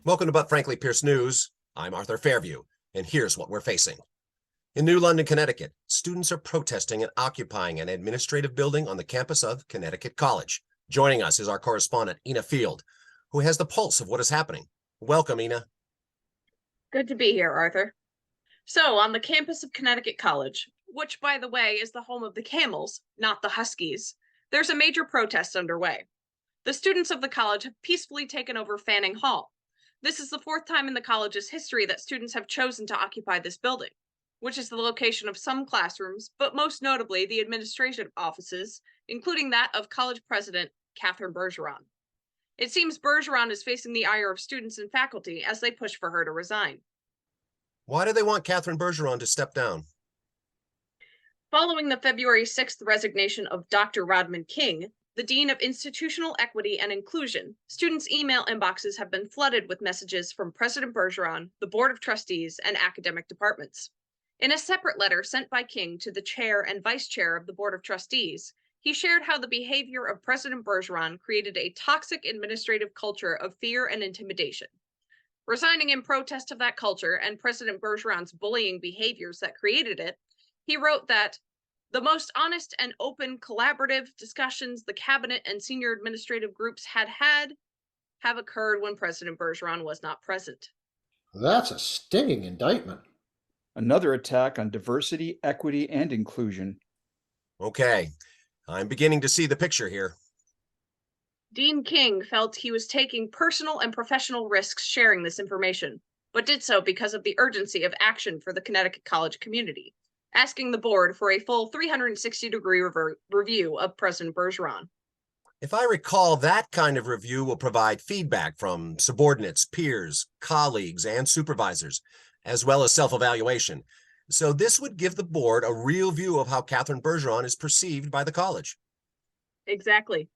Welcome to But Frankly Pierce News. I'm Arthur Fairview, and here's what we're facing. In New London, Connecticut, students are protesting and occupying an administrative building on the campus of Connecticut College. Joining us is our correspondent, Ina Field, who has the pulse of what is happening. Welcome, Ina. Good to be here, Arthur. So, on the campus of Connecticut College, which, by the way, is the home of the Camels, not the Huskies, there's a major protest underway. The students of the college have peacefully taken over Fanning Hall. This is the fourth time in the college's history that students have chosen to occupy this building, which is the location of some classrooms, but most notably the administrative offices, including that of college president Catherine Bergeron. It seems Bergeron is facing the ire of students and faculty as they push for her to resign. Why do they want Catherine Bergeron to step down? Following the February 6th resignation of Dr. Rodman King, the Dean of Institutional Equity and Inclusion, students' email inboxes have been flooded with messages from President Bergeron, the Board of Trustees, and academic departments. In a separate letter sent by King to the chair and vice chair of the Board of Trustees, he shared how the behavior of President Bergeron created a toxic administrative culture of fear and intimidation. Resigning in protest of that culture and President Bergeron's bullying behaviors that created it, he wrote that the most honest and open collaborative discussions the cabinet and senior administrative groups have occurred when President Bergeron was not present. That's a stinging indictment. Another attack on diversity, equity, and inclusion. Okay, I'm beginning to see the picture here. Dean King felt he was taking personal and professional risks sharing this information, but did so because of the urgency of action for the Connecticut College community, asking the board for a full 360-degree review of President Bergeron. If I recall, that kind of review will provide feedback from subordinates, peers, colleagues, and supervisors, as well as self-evaluation. So this would give the board a real view of how Catherine Bergeron is perceived by the college. Exactly.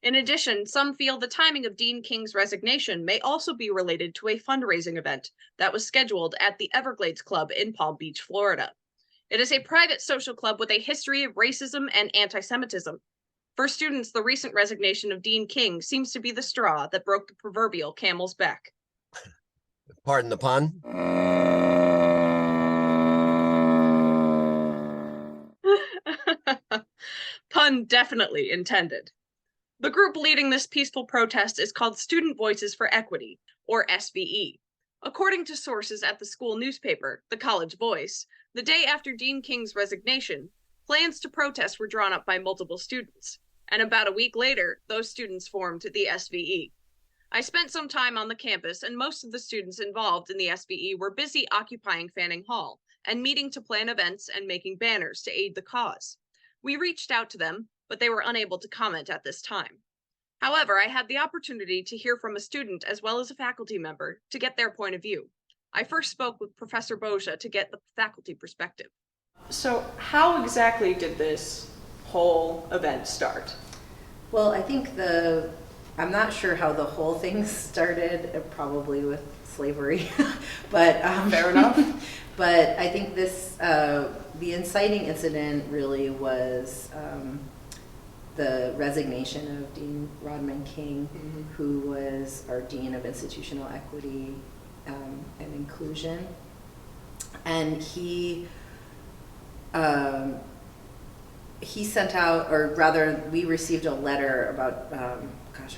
In addition, some feel the timing of Dean King's resignation may also be related to a fundraising event that was scheduled at the Everglades Club in Palm Beach, Florida. It is a private social club with a history of racism and anti-Semitism. For students, the recent resignation of Dean King seems to be the straw that broke the proverbial camel's back. Pardon the pun? Pun definitely intended. The group leading this peaceful protest is called Student Voices for Equity, or SVE. According to sources at the school newspaper, the College Voice, the day after Dean King's resignation, plans to protest were drawn up by multiple students, and about a week later, those students formed the SVE. I spent some time on the campus, and most of the students involved in the SVE were busy occupying Fanning Hall and meeting to plan events and making banners to aid the cause. We reached out to them, but they were unable to comment at this time. However, I had the opportunity to hear from a student as well as a faculty member to get their point of view. I first spoke with Professor Boja to get the faculty perspective. So how exactly did this whole event start? Well, I think I'm not sure how the whole thing started, probably with slavery, but fair enough. But I think the inciting incident really was the resignation of Dean Rodman King, who was our Dean of Institutional Equity and Inclusion. And he sent out, or rather, we received a letter about, I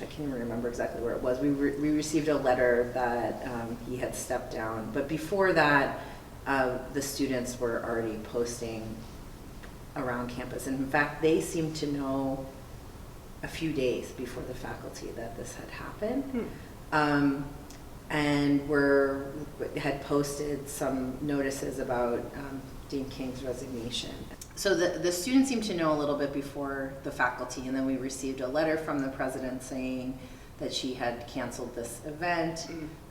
can't even remember exactly where it was. We received a letter that he had stepped down. But before that, the students were already posting around campus. And in fact, they seemed to know a few days before the faculty that this had happened. And had posted some notices about Dean King's resignation. So the students seemed to know a little bit before the faculty, and then we received a letter from the president saying that she had canceled this event.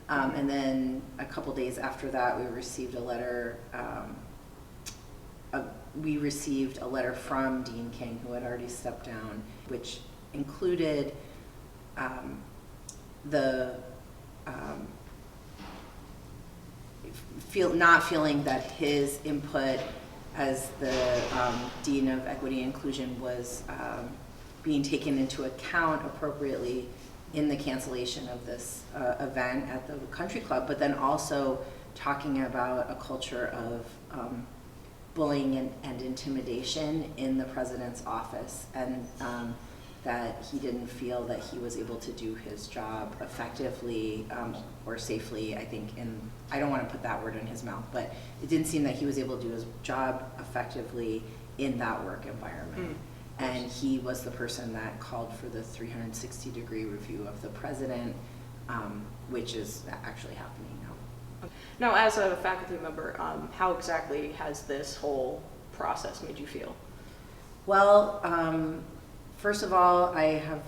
And then a couple days after that, we received a letter from Dean King, who had already stepped down, which included not feeling that his input as the Dean of Equity and Inclusion was being taken into account appropriately in the cancellation of this event at the country club, but then also talking about a culture of bullying and intimidation in the president's office, and that he didn't feel that he was able to do his job effectively or safely, I think, I don't want to put that word in his mouth, but it didn't seem that he was able to do his job effectively in that work environment. And he was the person that called for the 360-degree review of the president, which is actually happening now. Now, as a faculty member, how exactly has this whole process made you feel? Well, first of all, I have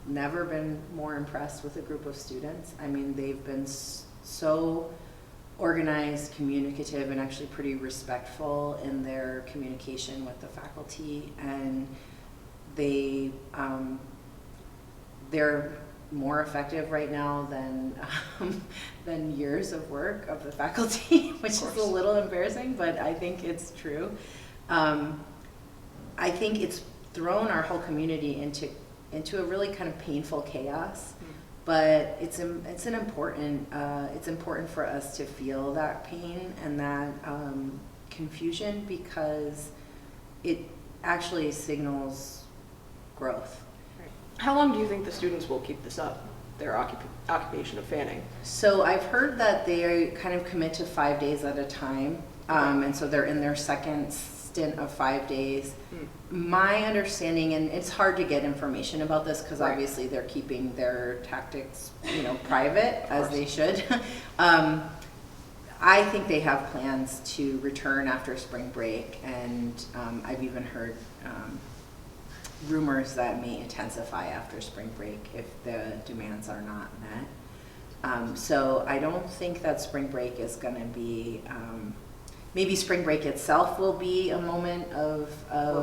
never been more impressed with a group of students. I mean, they've been so organized, communicative, and actually pretty respectful in their communication with the faculty, and they're more effective right now than years of work of the faculty, which is a little embarrassing, but I think it's true. I think it's thrown our whole community into a really kind of painful chaos, but it's important for us to feel that pain and that confusion, because it actually signals growth. How long do you think the students will keep this up, their occupation of fanning? So I've heard that they kind of commit to 5 days at a time, and so they're in their second stint of 5 days. My understanding, and it's hard to get information about this because obviously they're keeping their tactics, private, as they should. I think they have plans to return after spring break, and I've even heard rumors that may intensify after spring break if the demands are not met. So I don't think that spring break is going to be, maybe spring break itself will be a moment of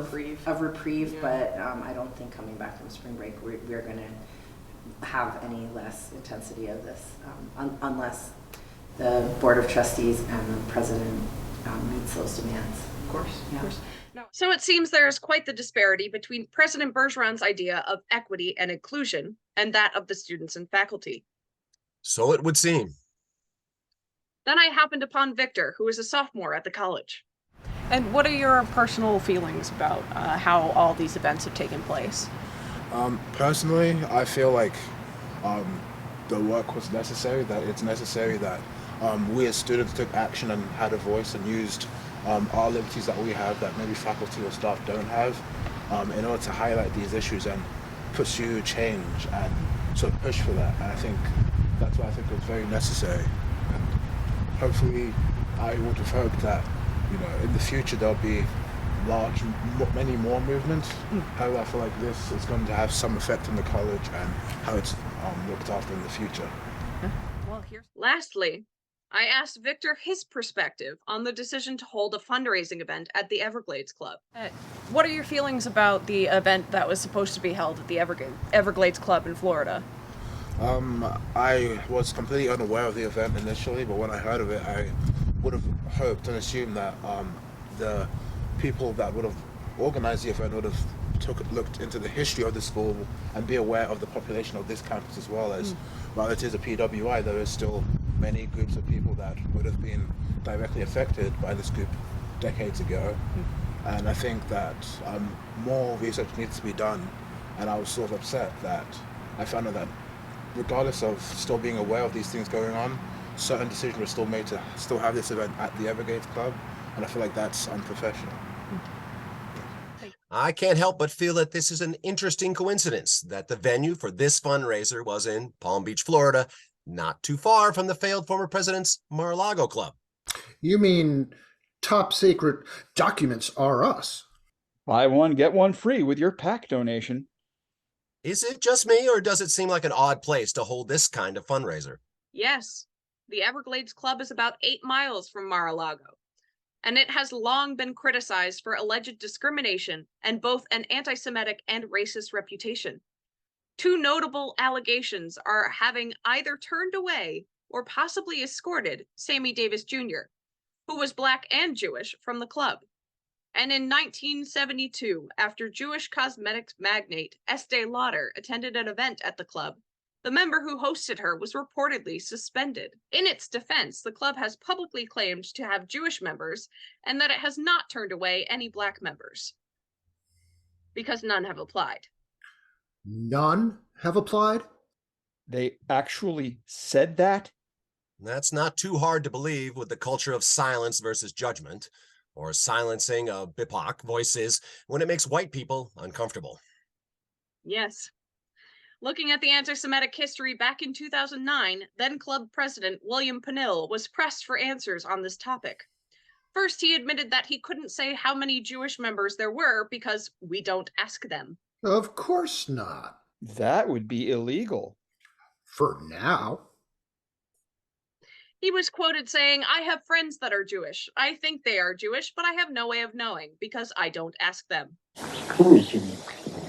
reprieve, yeah. But I don't think coming back from spring break we're going to have any less intensity of this, unless the Board of Trustees and the President meets those demands. Of course, yeah. Of course. So it seems there is quite the disparity between President Bergeron's idea of equity and inclusion and that of the students and faculty. So it would seem. Then I happened upon Victor, who is a sophomore at the college. And what are your personal feelings about how all these events have taken place? Personally, I feel like the work was necessary, that it's necessary that we as students took action and had a voice and used our liberties that we have that maybe faculty or staff don't have, in order to highlight these issues and pursue change and sort of push for that. And I think that's why I think it was very necessary. And hopefully, I would have hoped that, in the future there'll be many more movements. However, I feel like this is going to have some effect on the college and how it's looked after in the future. Lastly, I asked Victor his perspective on the decision to hold a fundraising event at the Everglades Club. What are your feelings about the event that was supposed to be held at the Everglades Club in Florida? I was completely unaware of the event initially, but when I heard of it, I would have hoped and assumed that the people that would have organized the event would have looked into the history of the school and be aware of the population of this campus as well, as while it is a PWI, there is still many groups of people that would have been directly affected by this group decades ago. And I think that more research needs to be done, and I was sort of upset that I found out that regardless of still being aware of these things going on, certain decisions were still made to still have this event at the Everglades Club, and I feel like that's unprofessional. I can't help but feel that this is an interesting coincidence that the venue for this fundraiser was in Palm Beach, Florida, not too far from the failed former president's Mar-a-Lago Club. You mean top secret documents are us? Buy one, get one free with your PAC donation. Is it just me, or does it seem like an odd place to hold this kind of fundraiser? Yes, the Everglades Club is about 8 miles from Mar-a-Lago, and it has long been criticized for alleged discrimination and both an anti-Semitic and racist reputation. 2 notable allegations are having either turned away or possibly escorted Sammy Davis Jr., who was Black and Jewish, from the club, And in 1972, after Jewish cosmetics magnate Estee Lauder attended an event at the club, the member who hosted her was reportedly suspended. In its defense, the club has publicly claimed to have Jewish members and that it has not turned away any black members, because none have applied. None have applied? They actually said that? That's not too hard to believe with the culture of silence versus judgment, or silencing of BIPOC voices when it makes white people uncomfortable. Yes. Looking at the anti-Semitic history back in 2009, then club president William Penill was pressed for answers on this topic. First, he admitted that he couldn't say how many Jewish members there were because we don't ask them. Of course not. That would be illegal. For now. He was quoted saying, "I have friends that are Jewish. I think they are Jewish, but I have no way of knowing because I don't ask them." Who is Jimmy?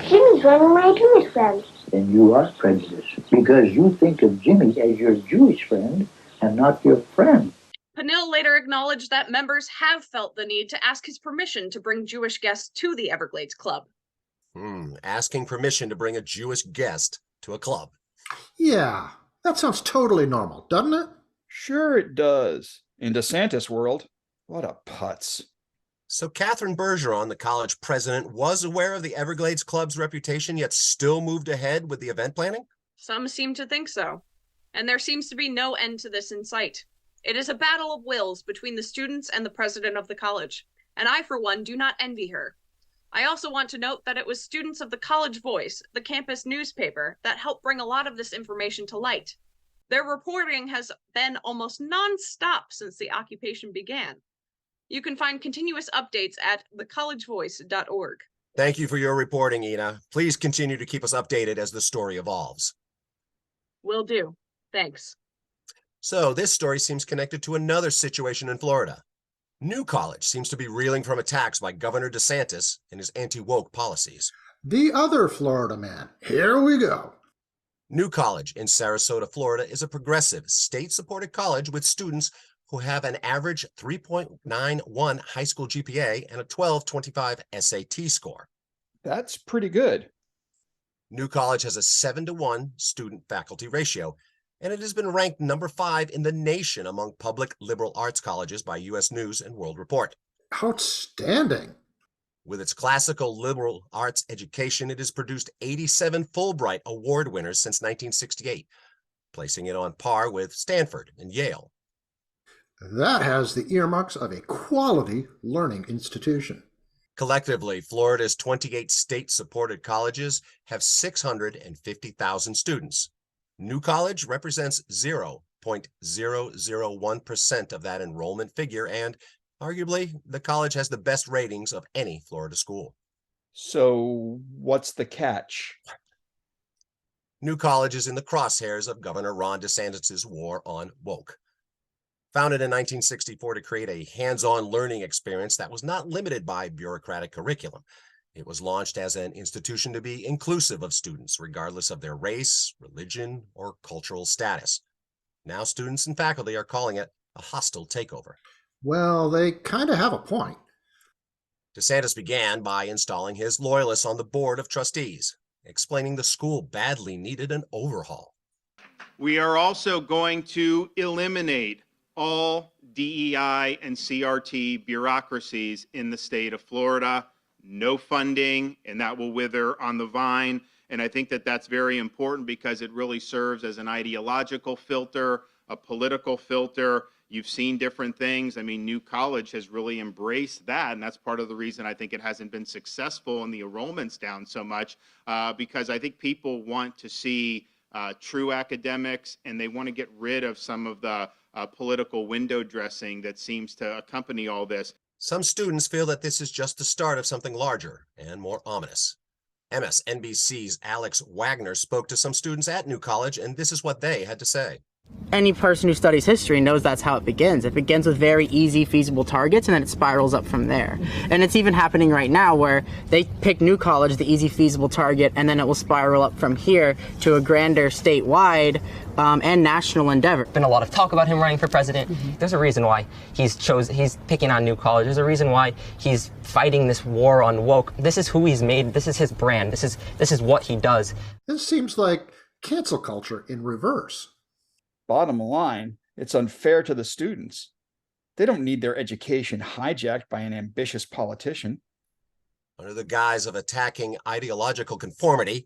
Jimmy's one of my Jewish friends. Then you are prejudiced because you think of Jimmy as your Jewish friend and not your friend. Penill later acknowledged that members have felt the need to ask his permission to bring Jewish guests to the Everglades Club. Asking permission to bring a Jewish guest to a club. Yeah, that sounds totally normal, doesn't it? Sure it does. In DeSantis' world, what a putz. So Catherine Bergeron, the college president, was aware of the Everglades Club's reputation, yet still moved ahead with the event planning? Some seem to think so. And there seems to be no end to this in sight. It is a battle of wills between the students and the president of the college, and I, for one, do not envy her. I also want to note that it was students of the College Voice, the campus newspaper, that helped bring a lot of this information to light. Their reporting has been almost non-stop since the occupation began. You can find continuous updates at thecollegevoice.org. Thank you for your reporting, Ina. Please continue to keep us updated as the story evolves. Will do. Thanks. So this story seems connected to another situation in Florida. New College seems to be reeling from attacks by Governor DeSantis and his anti-woke policies. The other Florida man. Here we go. New College in Sarasota, Florida is a progressive, state-supported college with students who have an average 3.91 high school GPA and a 1225 SAT score. That's pretty good. New College has a 7-to-1 student-faculty ratio, and it has been ranked number 5 in the nation among public liberal arts colleges by U.S. News and World Report. Outstanding. With its classical liberal arts education, it has produced 87 Fulbright Award winners since 1968, placing it on par with Stanford and Yale. That has the earmarks of a quality learning institution. Collectively, Florida's 28 state-supported colleges have 650,000 students. New College represents 0.001% of that enrollment figure, and arguably, the college has the best ratings of any Florida school. So what's the catch? New College is in the crosshairs of Governor Ron DeSantis' war on woke. Founded in 1964 to create a hands-on learning experience that was not limited by bureaucratic curriculum, it was launched as an institution to be inclusive of students, regardless of their race, religion, or cultural status. Now students and faculty are calling it a hostile takeover. Well, they kind of have a point. DeSantis began by installing his loyalists on the board of trustees, explaining the school badly needed an overhaul. We are also going to eliminate all DEI and CRT bureaucracies in the state of Florida. No funding, and that will wither on the vine. And I think that that's very important because it really serves as an ideological filter, a political filter. You've seen different things. I mean, New College has really embraced that, and that's part of the reason I think it hasn't been successful and the enrollment's down so much, because I think people want to see true academics, and they want to get rid of some of the political window dressing that seems to accompany all this. Some students feel that this is just the start of something larger and more ominous. MSNBC's Alex Wagner spoke to some students at New College, and this is what they had to say. Any person who studies history knows that's how it begins. It begins with very easy, feasible targets, and then it spirals up from there. And it's even happening right now where they pick New College, the easy, feasible target, and then it will spiral up from here to a grander statewide and national endeavor. Been a lot of talk about him running for president. There's a reason why he's picking on New College. There's a reason why he's fighting this war on woke. This is who he's made. This is his brand. This is what he does. This seems like cancel culture in reverse. Bottom line, it's unfair to the students. They don't need their education hijacked by an ambitious politician. Under the guise of attacking ideological conformity,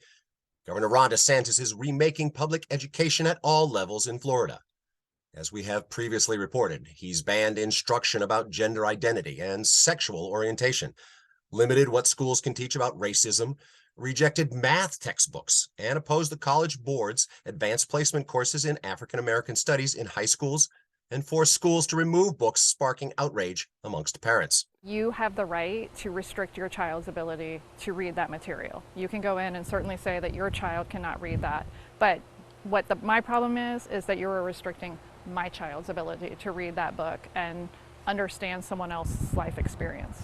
Governor Ron DeSantis is remaking public education at all levels in Florida. As we have previously reported, he's banned instruction about gender identity and sexual orientation, limited what schools can teach about racism, rejected math textbooks, and opposed the College Board's advanced placement courses in African American studies in high schools, and forced schools to remove books sparking outrage amongst parents. You have the right to restrict your child's ability to read that material. You can go in and certainly say that your child cannot read that. But what my problem is that you're restricting my child's ability to read that book and understand someone else's life experience.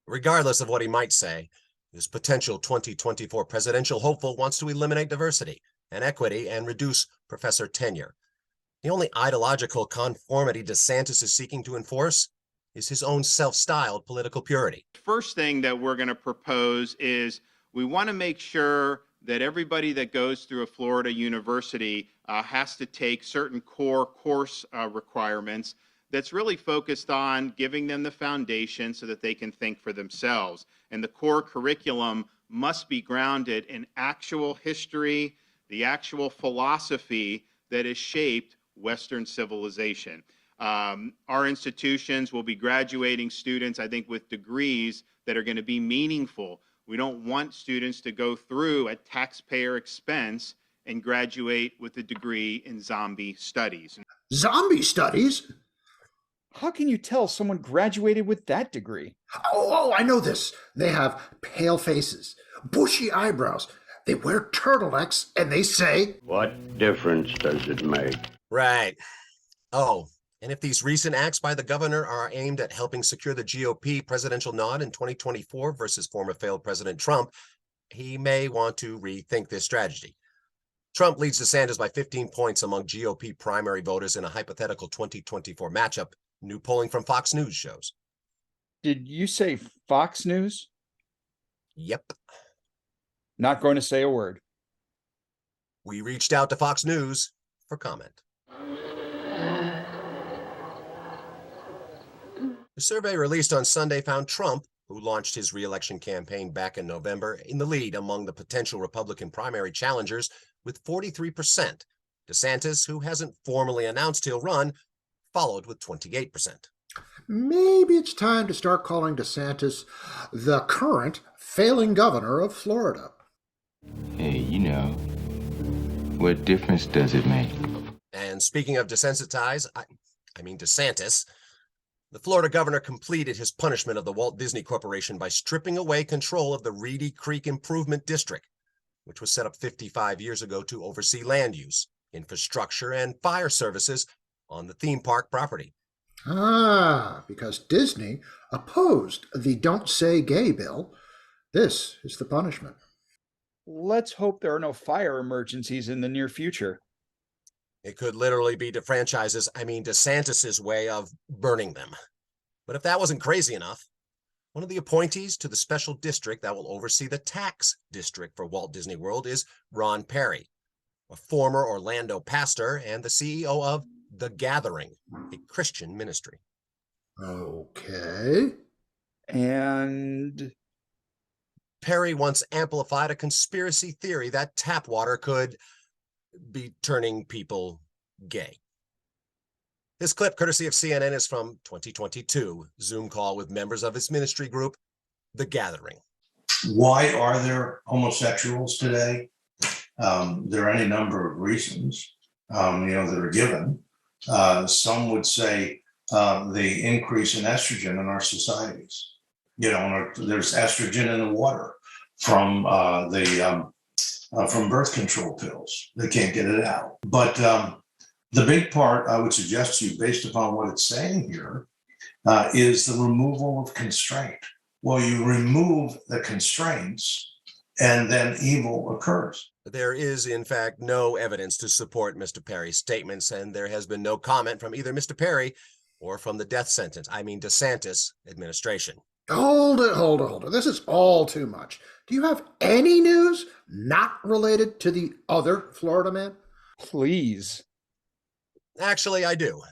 Regardless of what he might say, this potential 2024 presidential hopeful wants to eliminate diversity and equity and reduce professor tenure. The only ideological conformity DeSantis is seeking to enforce is his own self-styled political purity. First thing that we're going to propose is we want to make sure that everybody that goes through a Florida university has to take certain core course requirements that's really focused on giving them the foundation so that they can think for themselves. And the core curriculum must be grounded in actual history, the actual philosophy that has shaped Western civilization. Our institutions will be graduating students, I think, with degrees that are going to be meaningful. We don't want students to go through at taxpayer expense and graduate with a degree in zombie studies. Zombie studies? How can you tell someone graduated with that degree? Oh, I know this. They have pale faces, bushy eyebrows. They wear turtlenecks, and they say, What difference does it make? Right. Oh, and if these recent acts by the governor are aimed at helping secure the GOP presidential nod in 2024 versus former failed President Trump, he may want to rethink this strategy. Trump leads DeSantis by 15 points among GOP primary voters in a hypothetical 2024 matchup, new polling from Fox News shows. Did you say Fox News? Yep. Not going to say a word. We reached out to Fox News for comment. The survey released on Sunday found Trump, who launched his re-election campaign back in November, in the lead among the potential Republican primary challengers with 43%. DeSantis, who hasn't formally announced he'll run, followed with 28%. Maybe it's time to start calling DeSantis the current failing governor of Florida. Hey, what difference does it make? And speaking of desensitize, I mean DeSantis, the Florida governor completed his punishment of the Walt Disney Corporation by stripping away control of the Reedy Creek Improvement District, which was set up 55 years ago to oversee land use, infrastructure, and fire services on the theme park property. Ah, because Disney opposed the Don't Say Gay bill. This is the punishment. Let's hope there are no emergencies in the near future. It could literally be DeSantis's way of burning them. But if that wasn't crazy enough, one of the appointees to the special district that will oversee the tax district for Walt Disney World is Ron Perry, a former Orlando pastor and the CEO of The Gathering, a Christian ministry. Okay. And Perry once amplified a conspiracy theory that tap water could be turning people gay. This clip, courtesy of CNN, is from 2022 Zoom call with members of his ministry group, The Gathering. Why are there homosexuals today? There are any number of reasons, that are given. Some would say the increase in estrogen in our societies. There's estrogen in the water from from birth control pills. They can't get it out. But The big part I would suggest to you, based upon what it's saying here, is the removal of constraint. Well, you remove the constraints and then evil occurs. There is, in fact, no evidence to support Mr. Perry's statements, and there has been no comment from either Mr. Perry or from the DeSantis administration. Hold it. This is all too much. Do you have any news not related to the other Florida man? Please. Actually, I do.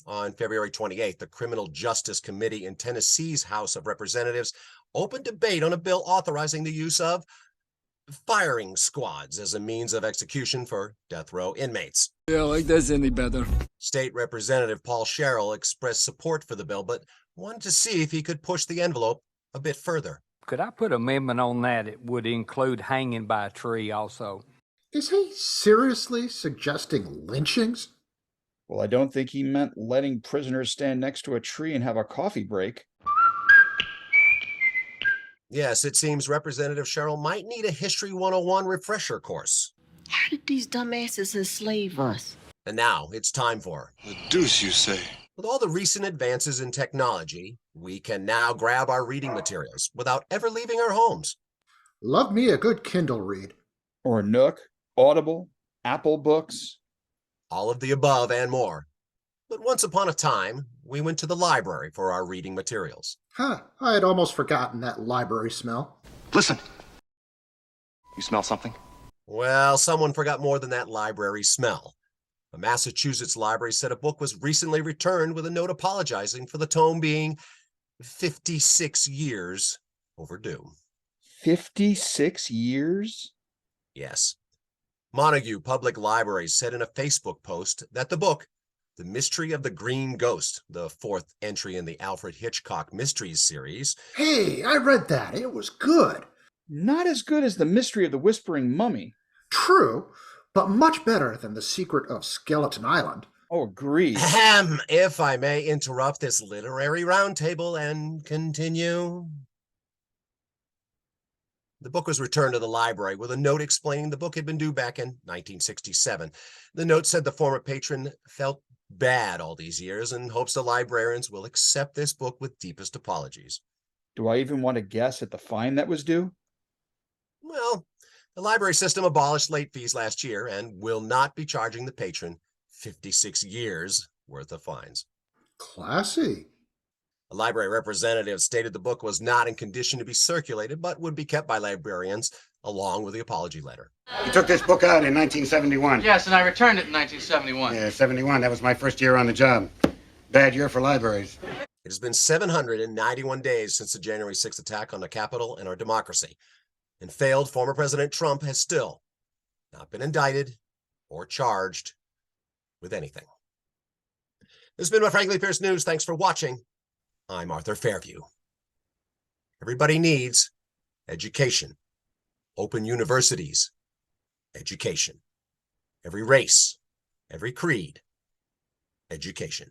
On February 28th, the Criminal Justice Committee in Tennessee's House of Representatives opened debate on a bill authorizing the use of firing squads as a means of execution for death row inmates. Yeah, like that's any better. State Representative Paul Sherrill expressed support for the bill, but wanted to see if he could push the envelope a bit further. Could I put an amendment on that? It would include hanging by a tree also. Is he seriously suggesting lynchings? Well, I don't think he meant letting prisoners stand next to a tree and have a coffee break. Yes, it seems Representative Sherrill might need a History 101 refresher course. How did these dumbasses enslave us? And now it's time for The Deuce You Say. With all the recent advances in technology, we can now grab our reading materials without ever leaving our homes. Love me a good Kindle read. Or Nook, Audible, Apple Books. All of the above and more. But once upon a time, we went to the library for our reading materials. Huh, I had almost forgotten that library smell. Listen. You smell something? Well, someone forgot more than that library smell. A Massachusetts library said a book was recently returned with a note apologizing for the tome being 56 years overdue. 56 years? Yes. Montague Public Library said in a Facebook post that the book, The Mystery of the Green Ghost, the fourth entry in the Alfred Hitchcock Mysteries series. Hey, I read that. It was good. Not as good as The Mystery of the Whispering Mummy. True, but much better than The Secret of Skeleton Island. Oh, agreed. If I may interrupt this literary roundtable and continue. The book was returned to the library with a note explaining the book had been due back in 1967. The note said the former patron felt bad all these years and hopes the librarians will accept this book with deepest apologies. Do I even want to guess at the fine that was due? Well, the library system abolished late fees last year and will not be charging the patron 56 years worth of fines. Classy. A library representative stated the book was not in condition to be circulated, but would be kept by librarians along with the apology letter. You took this book out in 1971. Yes, and I returned it in 1971. Yeah, 71. That was my first year on the job. Bad year for libraries. It has been 791 days since the January 6th attack on the Capitol and our democracy, and failed former President Trump has still not been indicted or charged with anything. This has been my Frankly Pierce News. Thanks for watching. I'm Arthur Fairview. Everybody needs education. Open universities, education. Every race, every creed, education.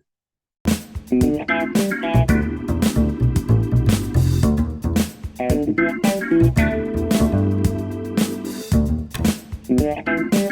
Yeah.